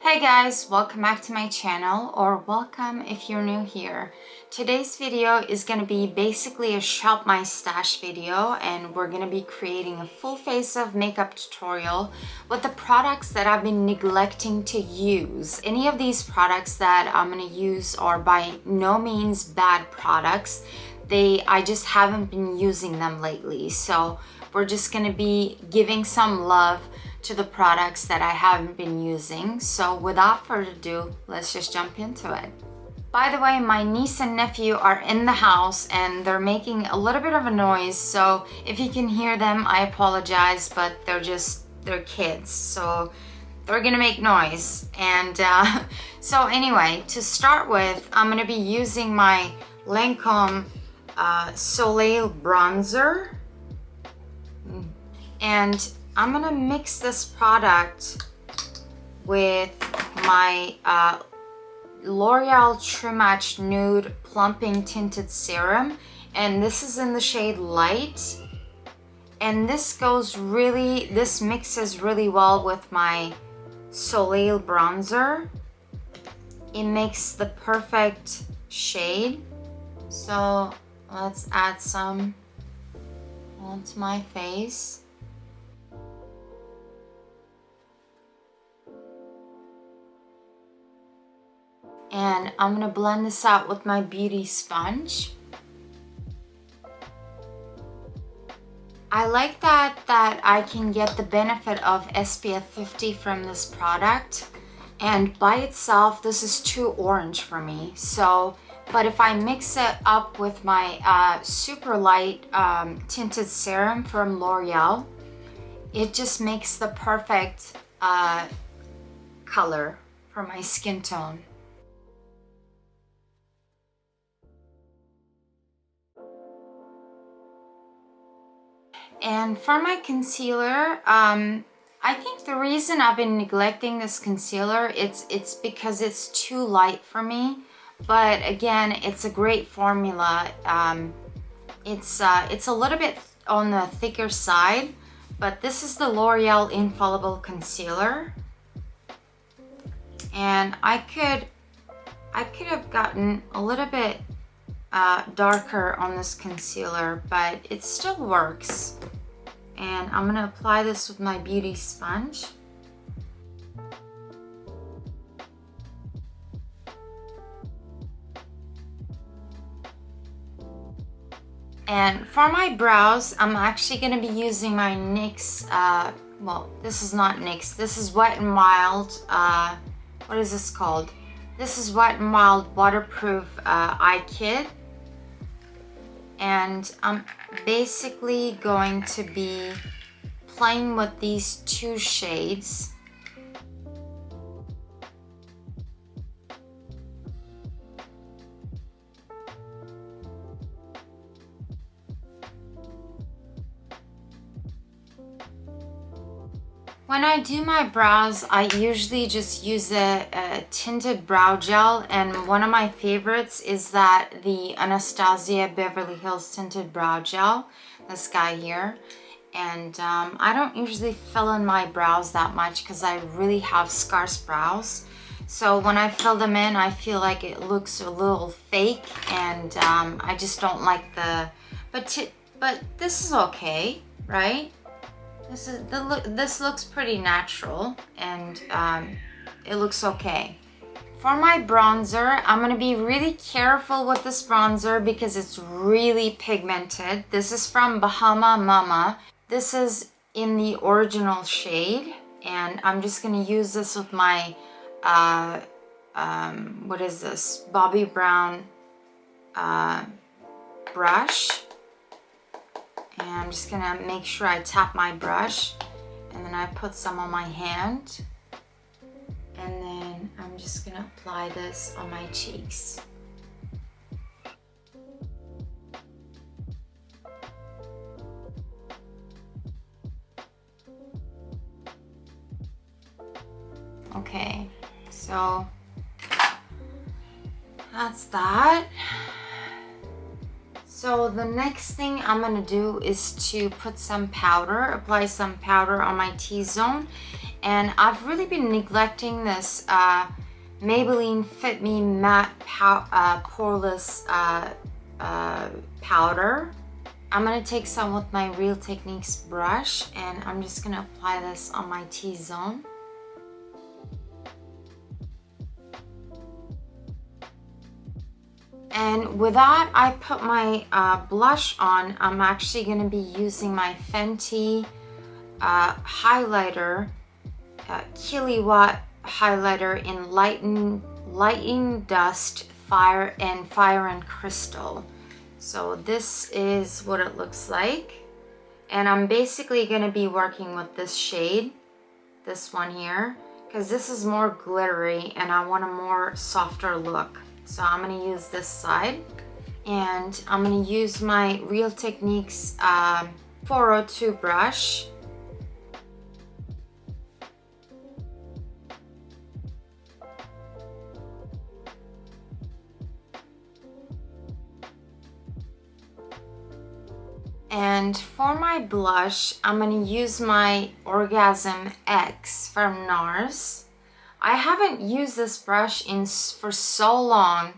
Hey guys, welcome back to my channel, or welcome if you're new here. Today's video is going to be basically a shop my stash video, and we're going to be creating a full face of makeup tutorial with the products that I've been neglecting to use. Any of these products that I'm going to use are by no means bad products. I just haven't been using them lately, so we're just going to be giving some love to the products that I haven't been using. So without further ado, let's just jump into it. By the way, my niece and nephew are in the house and they're making a little bit of a noise, so if you can hear them, I apologize, but they're kids, so they're gonna make noise. And so anyway, to start with, I'm gonna be using my Lancome Soleil bronzer, and I'm gonna mix this product with my L'Oreal True Match Nude Plumping Tinted Serum, and this is in the shade Light. And this mixes really well with my Soleil bronzer. It makes the perfect shade. So let's add some onto my face. And I'm gonna blend this out with my beauty sponge. I like that I can get the benefit of SPF 50 from this product, and by itself this is too orange for me. So, but if I mix it up with my super light tinted serum from L'Oreal, it just makes the perfect color for my skin tone. And for my concealer, I think the reason I've been neglecting this concealer, it's because it's too light for me. But again, it's a great formula. It's a little bit on the thicker side, but this is the L'Oreal Infallible Concealer. And I could have gotten a little bit darker on this concealer, but it still works. And I'm gonna apply this with my beauty sponge. And for my brows, I'm actually gonna be using my NYX, well, this is not NYX, this is Wet n Wild, what is this called? This is Wet n Wild Waterproof Eye Kit. And I'm basically going to be playing with these two shades. When I do my brows, I usually just use a tinted brow gel, and one of my favorites is the Anastasia Beverly Hills Tinted Brow Gel, this guy here. And I don't usually fill in my brows that much because I really have scarce brows. So when I fill them in, I feel like it looks a little fake, and I just don't like the, but this is okay, right? This looks pretty natural, and it looks okay. For my bronzer, I'm gonna be really careful with this bronzer because it's really pigmented. This is from Bahama Mama. This is in the original shade, and I'm just gonna use this with my what is this, Bobbi Brown brush. And I'm just gonna make sure I tap my brush, and then I put some on my hand, and then I'm just gonna apply this on my cheeks. Okay, so that's that. So the next thing I'm gonna do is to put some powder, apply some powder on my T-zone. And I've really been neglecting this Maybelline Fit Me Matte Poreless powder. I'm gonna take some with my Real Techniques brush, and I'm just gonna apply this on my T-zone. And with that, I put my blush on. I'm actually gonna be using my Fenty highlighter, Killawatt highlighter in Lightning Dust Fire and Crystal. So this is what it looks like, and I'm basically going to be working with this shade, this one here, because this is more glittery and I want a more softer look. So I'm going to use this side, and I'm going to use my Real Techniques 402 brush. And for my blush, I'm going to use my Orgasm X from NARS. I haven't used this brush for so long.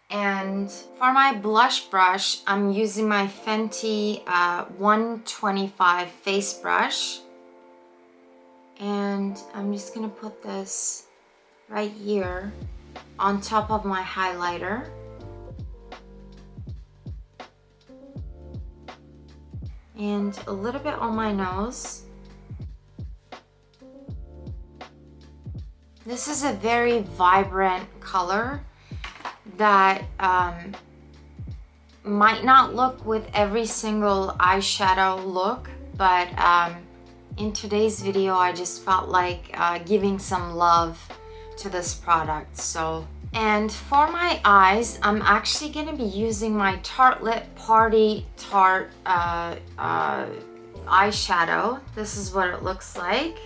And for my blush brush, I'm using my Fenty 125 face brush. And I'm just going to put this right here on top of my highlighter. And a little bit on my nose. This is a very vibrant color that might not look with every single eyeshadow look, but in today's video I just felt like giving some love to this product. And for my eyes, I'm actually going to be using my Tartelette Party Tarte eyeshadow. This is what it looks like.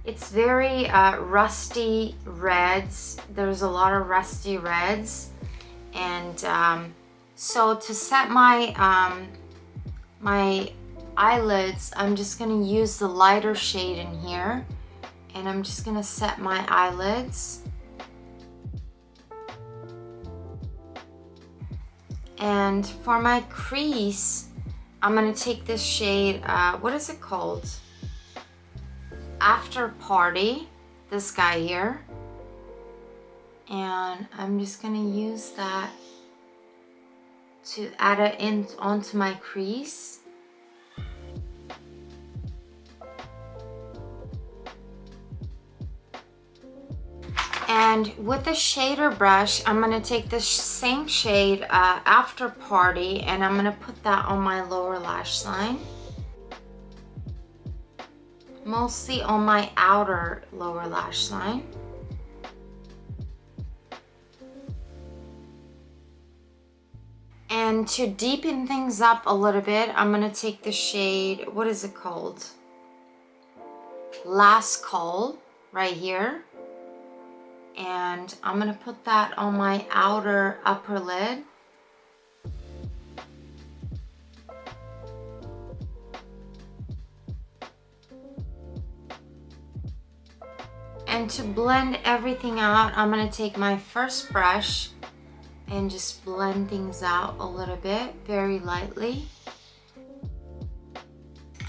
It's very rusty reds. There's a lot of rusty reds. And so to set my my eyelids, I'm just going to use the lighter shade in here. And I'm just going to set my eyelids. And for my crease, I'm gonna take this shade, what is it called? After Party, this guy here. And I'm just gonna use that to add it in onto my crease. And with the shader brush, I'm going to take this same shade, After Party, and I'm going to put that on my lower lash line. Mostly on my outer lower lash line. And to deepen things up a little bit, I'm going to take the shade, what is it called? Last Call, right here. And I'm going to put that on my outer upper lid. And to blend everything out, I'm going to take my first brush and just blend things out a little bit, very lightly.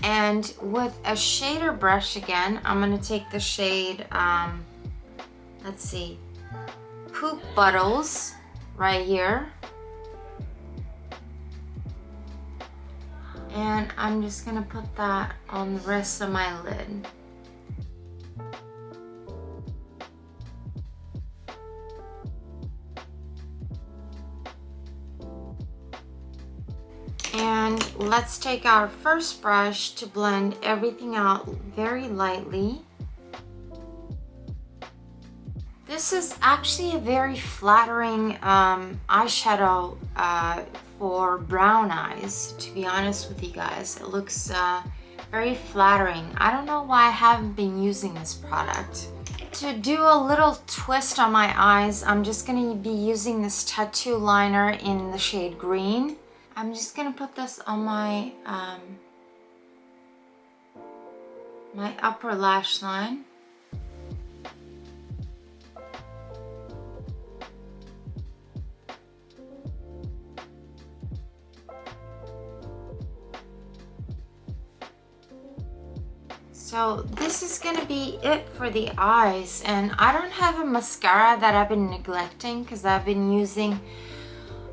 And with a shader brush again, I'm going to take the shade, let's see, Poop Puddles right here. And I'm just gonna put that on the rest of my lid. And let's take our first brush to blend everything out very lightly. This is actually a very flattering eyeshadow for brown eyes, to be honest with you guys. It looks very flattering. I don't know why I haven't been using this product. To do a little twist on my eyes, I'm just going to be using this tattoo liner in the shade Green. I'm just going to put this on my my upper lash line. So this is gonna be it for the eyes, and I don't have a mascara that I've been neglecting because I've been using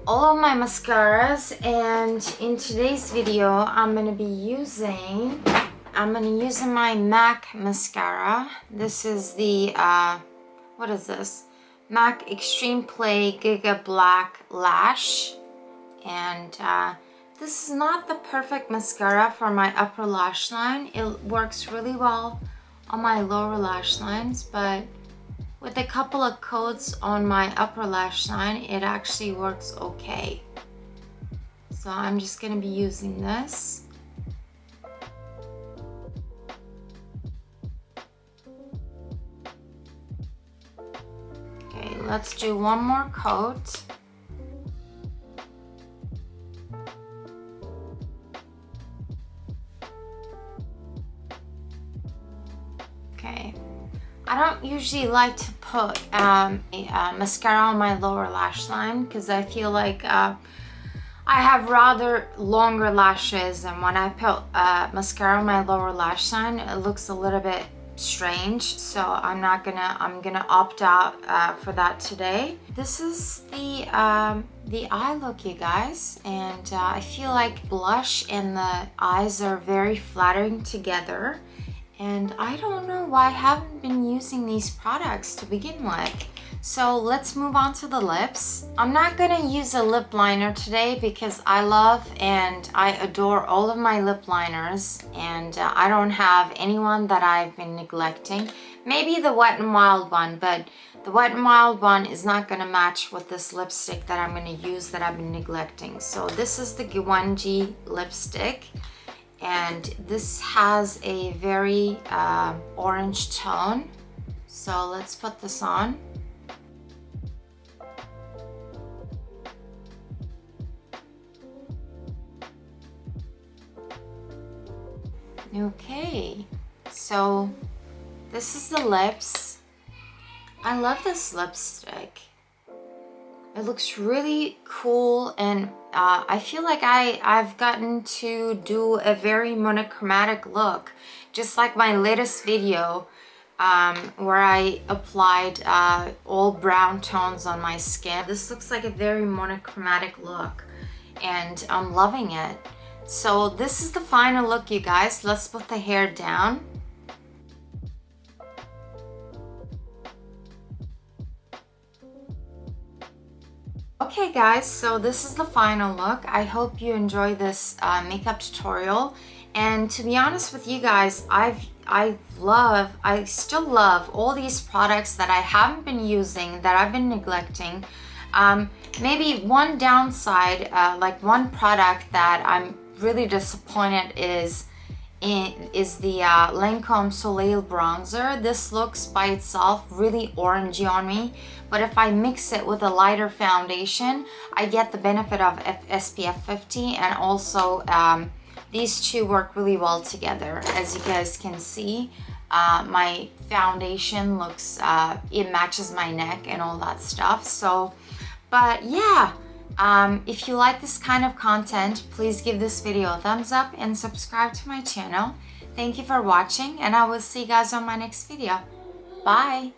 all of my mascaras, and in today's video I'm gonna use my MAC mascara. This is the what is this? MAC Extreme Play Giga Black Lash, and this is not the perfect mascara for my upper lash line. It works really well on my lower lash lines, but with a couple of coats on my upper lash line, it actually works okay. So I'm just gonna be using this. Okay, let's do one more coat. Okay, I don't usually like to put mascara on my lower lash line because I feel like I have rather longer lashes, and when I put mascara on my lower lash line, it looks a little bit strange. So I'm gonna opt out for that today. This is the eye look, you guys, and I feel like blush and the eyes are very flattering together. And I don't know why I haven't been using these products to begin with. So let's move on to the lips. I'm not gonna use a lip liner today because I love and I adore all of my lip liners, and I don't have anyone that I've been neglecting. Maybe the Wet n Wild one, but the Wet n Wild one is not gonna match with this lipstick that I'm gonna use that I've been neglecting. So this is the Givenchy lipstick, and this has a very orange tone. So let's put this on. Okay, so this is the lips. I love this lipstick. It looks really cool, and I feel like I've gotten to do a very monochromatic look, just like my latest video where I applied all brown tones on my skin. This looks like a very monochromatic look, and I'm loving it. So this is the final look, you guys. Let's put the hair down. Okay guys, so this is the final look. I hope you enjoy this makeup tutorial, and to be honest with you guys, I still love all these products that I haven't been using, that I've been neglecting. Maybe one downside, like one product that I'm really disappointed is the Lancome Soleil bronzer. This looks by itself really orangey on me, but if I mix it with a lighter foundation, I get the benefit of SPF 50, and also these two work really well together. As you guys can see, my foundation looks, it matches my neck and all that stuff. So, but yeah, if you like this kind of content, please give this video a thumbs up and subscribe to my channel. Thank you for watching, and I will see you guys on my next video. Bye!